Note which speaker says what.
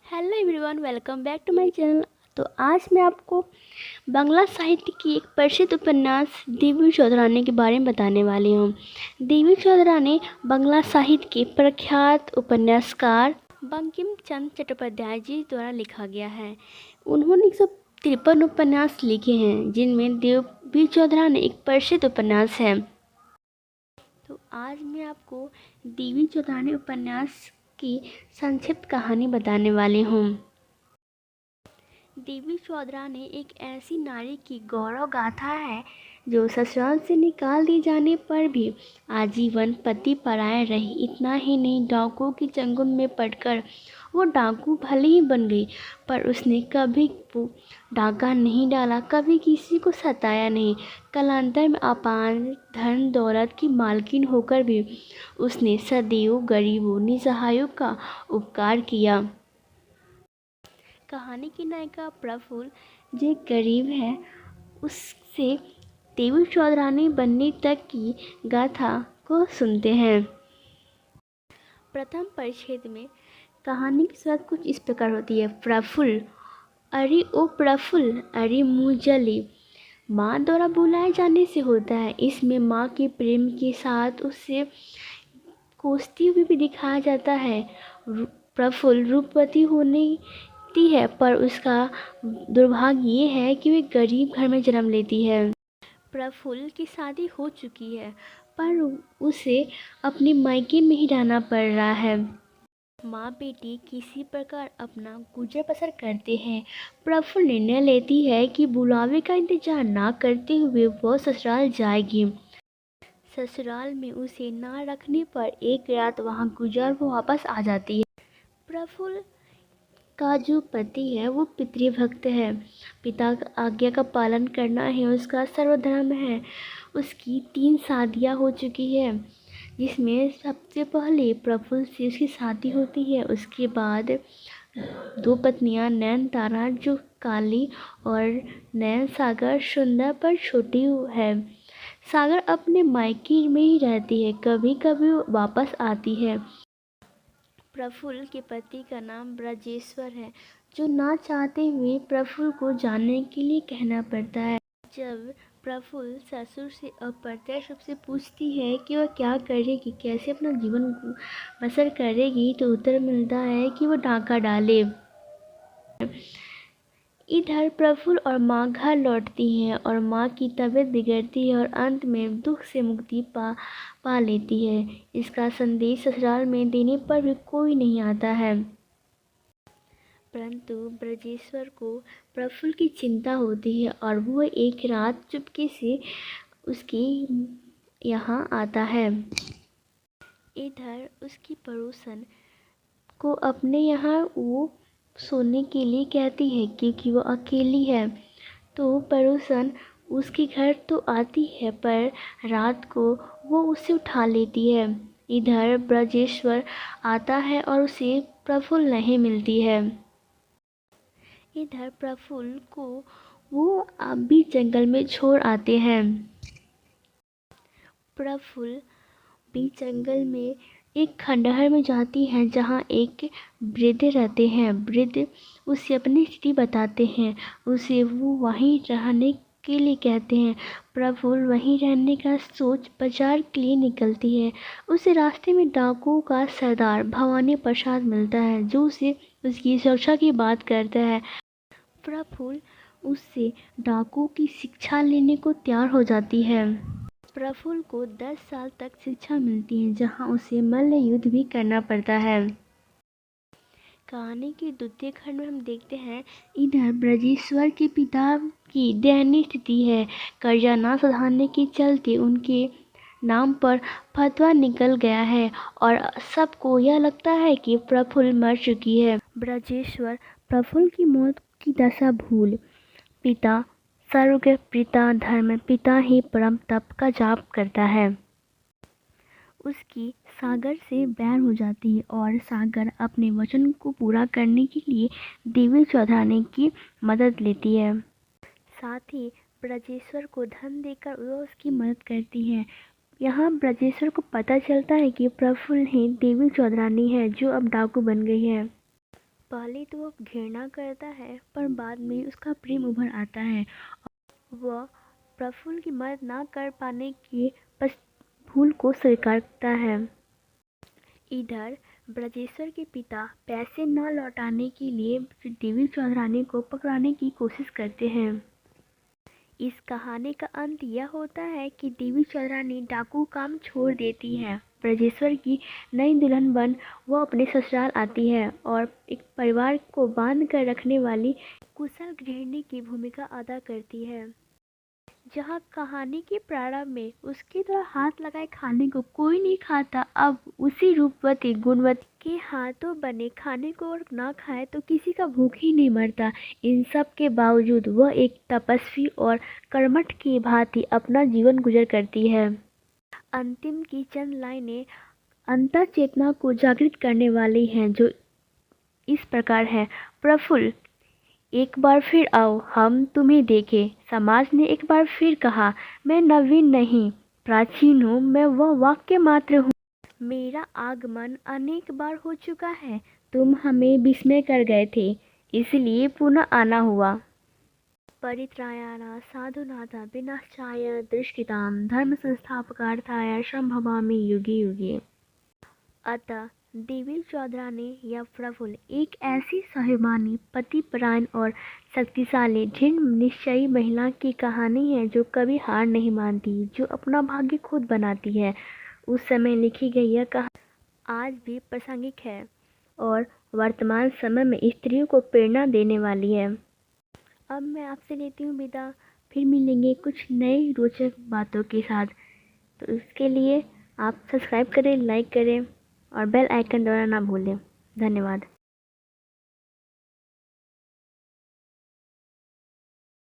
Speaker 1: Hello everyone, welcome back to my channel. तो आज मैं आपको बांग्ला साहित्य की एक प्रसिद्ध उपन्यास देवी चौधरानी के बारे में बताने वाली हूँ। देवी चौधरानी बांग्ला साहित्य के प्रख्यात उपन्यासकार बंकिम चंद्र चट्टोपाध्याय जी द्वारा लिखा गया है। उन्होंने 153 उपन्यास लिखे हैं, जिनमें देवी चौधरानी एक प्रसिद्ध उपन्यास है। तो आज मैं आपको देवी चौधरानी उपन्यास की संक्षिप्त कहानी बताने वाली हूँ। देवी चौधरानी एक ऐसी नारी की गौरव गाथा है जो ससुराल से निकाल दिए जाने पर भी आजीवन पति पराया रही। इतना ही नहीं, डाकुओं की चंगुल में पड़कर वो डाकू भले ही बन गई, पर उसने कभी वो डाका नहीं डाला, कभी किसी को सताया नहीं। कालांतर में अपार धन दौलत की मालकिन होकर भी उसने सदैव गरीबों निसहायों का उपकार किया। कहानी की नायिका प्रफुल्ल जो गरीब है, उससे देवी चौधरानी बनने तक की गाथा को सुनते हैं। प्रथम परिच्छेद में कहानी की शुरुआत कुछ इस प्रकार होती है। प्रफुल्ल, अरे ओ प्रफुल्ल, अरे मुँह जली, माँ द्वारा बुलाए जाने से होता है। इसमें माँ के प्रेम के साथ उससे कोसती हुई भी दिखाया जाता है। प्रफुल्ल रूपवती होती है, पर उसका दुर्भाग्य ये है कि वे गरीब घर में जन्म लेती है। प्रफुल्ल की शादी हो चुकी है, पर उसे अपने मायके में ही रहना पड़ रहा है। माँ बेटी किसी प्रकार अपना गुजर बसर करते हैं। प्रफुल्ल निर्णय लेती है कि बुलावे का इंतजार ना करते हुए वह ससुराल जाएगी। ससुराल में उसे ना रखने पर एक रात वहाँ गुजर वो वापस आ जाती है। प्रफुल्ल का जो पति है वो पितृभक्त है। पिता की आज्ञा का पालन करना है उसका सर्वधर्म है। उसकी 3 शादियाँ हो चुकी है, जिसमें सबसे पहले प्रफुल्ल से उसकी शादी होती है। उसके बाद 2 पत्नियां नयनतारा जो काली और नयन सागर सुंदर पर छोटी है। सागर अपने मायके में ही रहती है, कभी कभी वापस आती है। प्रफुल्ल के पति का नाम ब्रजेश्वर है, जो ना चाहते हुए प्रफुल्ल को जानने के लिए कहना पड़ता है। जब प्रफुल्ल ससुर से अप्रत्यक्ष रूप से पूछती है कि वह क्या करेगी, कैसे अपना जीवन बसर करेगी, तो उत्तर मिलता है कि वह डाका डाले। इधर प्रफुल्ल और माँ घर लौटती हैं और माँ की तबीयत बिगड़ती है और अंत में दुख से मुक्ति पा लेती है। इसका संदेश ससुराल में देने पर भी कोई नहीं आता है, परंतु ब्रजेश्वर को प्रफुल्ल की चिंता होती है और वो एक रात चुपके से उसकी यहाँ आता है। इधर उसकी पड़ोसन को अपने यहाँ वो सोने के लिए कहती है, क्योंकि वो अकेली है। तो पड़ोसन उसके घर तो आती है, पर रात को वो उसे उठा लेती है। इधर ब्रजेश्वर आता है और उसे प्रफुल्ल नहीं मिलती है। इधर प्रफुल्ल को वो अभी जंगल में छोड़ आते हैं। प्रफुल्ल भी जंगल में एक खंडहर में जाती हैं, जहाँ एक वृद्ध रहते हैं। वृद्ध उसे अपनी स्थिति बताते हैं, उसे वो वहीं रहने के लिए कहते हैं। प्रफुल्ल वहीं रहने का सोच बाजार के लिए निकलती है। उसे रास्ते में डाकुओं का सरदार भवानी प्रसाद मिलता है, जो उसे उसकी सुरक्षा की बात करता है। प्रफुल्ल उससे डाकुओं की शिक्षा लेने को तैयार हो जाती है। प्रफुल्ल को 10 साल तक शिक्षा मिलती है, जहां उसे मल्ल युद्ध भी करना पड़ता है। कहानी के द्वितीय खंड में हम देखते हैं, इधर ब्रजेश्वर के पिता की दयनीय स्थिति है। कर्जा ना सुधारने के चलते उनके नाम पर फतवा निकल गया है और सबको यह लगता है कि प्रफुल्ल मर चुकी है। ब्रजेश्वर प्रफुल्ल की मौत की दशा भूल पिता सर्व पिता धर्म पिता ही परम तप का जाप करता है। उसकी सागर से बैर हो जाती है और सागर अपने वचन को पूरा करने के लिए देवी चौधरानी की मदद लेती है। साथ ही ब्रजेश्वर को धन देकर वह उसकी मदद करती है। यहाँ ब्रजेश्वर को पता चलता है कि प्रफुल्ल ही देवी चौधरानी है, जो अब डाकू बन गई है। पहले तो वह घृणा करता है, पर बाद में उसका प्रेम उभर आता है। वह प्रफुल्ल की मदद ना कर पाने की भूल को स्वीकार करता है। इधर ब्रजेश्वर के पिता पैसे न लौटाने के लिए देवी चौधरानी को पकड़ाने की कोशिश करते हैं। इस कहानी का अंत यह होता है कि देवी चौधरानी डाकू काम छोड़ देती है। ब्रजेश्वर की नई दुल्हन बन वह अपने ससुराल आती है और एक परिवार को बांध कर रखने वाली कुशल गृहिणी की भूमिका अदा करती है। जहाँ कहानी के प्रारंभ में उसके द्वारा हाथ लगाए खाने को कोई नहीं खाता, अब उसी रूपवती गुणवती के हाथों बने खाने को और ना खाए तो किसी का भूख ही नहीं मरता। इन सब के बावजूद वह एक तपस्वी और कर्मठ की भांति अपना जीवन गुजर करती है। अंतिम की चंद लाइनें अंतर चेतना को जागृत करने वाली हैं, जो इस प्रकार है। प्रफुल्ल, एक बार फिर आओ, हम तुम्हें देखें। समाज ने एक बार फिर कहा, मैं नवीन नहीं प्राचीन हूँ, मैं वह वाक्य मात्र हूँ। मेरा आगमन अनेक बार हो चुका है, तुम हमें विस्मय कर गए थे, इसलिए पुनः आना हुआ। परित्राणाय साधुनाथ विनाशाय दुष्कृतां धर्म संस्थापनार्थाय संभवामि युगे युगे। अतः देवी चौधरानी या प्रफुल्ल एक ऐसी स्वाभिमानी, पतिपरायण और शक्तिशाली दृढ़ निश्चयी महिला की कहानी है जो कभी हार नहीं मानती, जो अपना भाग्य खुद बनाती है। उस समय लिखी गई यह कहानी आज भी प्रासंगिक है और वर्तमान समय में स्त्रियों को प्रेरणा देने वाली है। अब मैं आपसे लेती हूँ विदा, फिर मिलेंगे कुछ नई रोचक बातों के साथ। तो इसके लिए आप सब्सक्राइब करें, लाइक करें और बेल आइकन दबाना ना भूलें। धन्यवाद।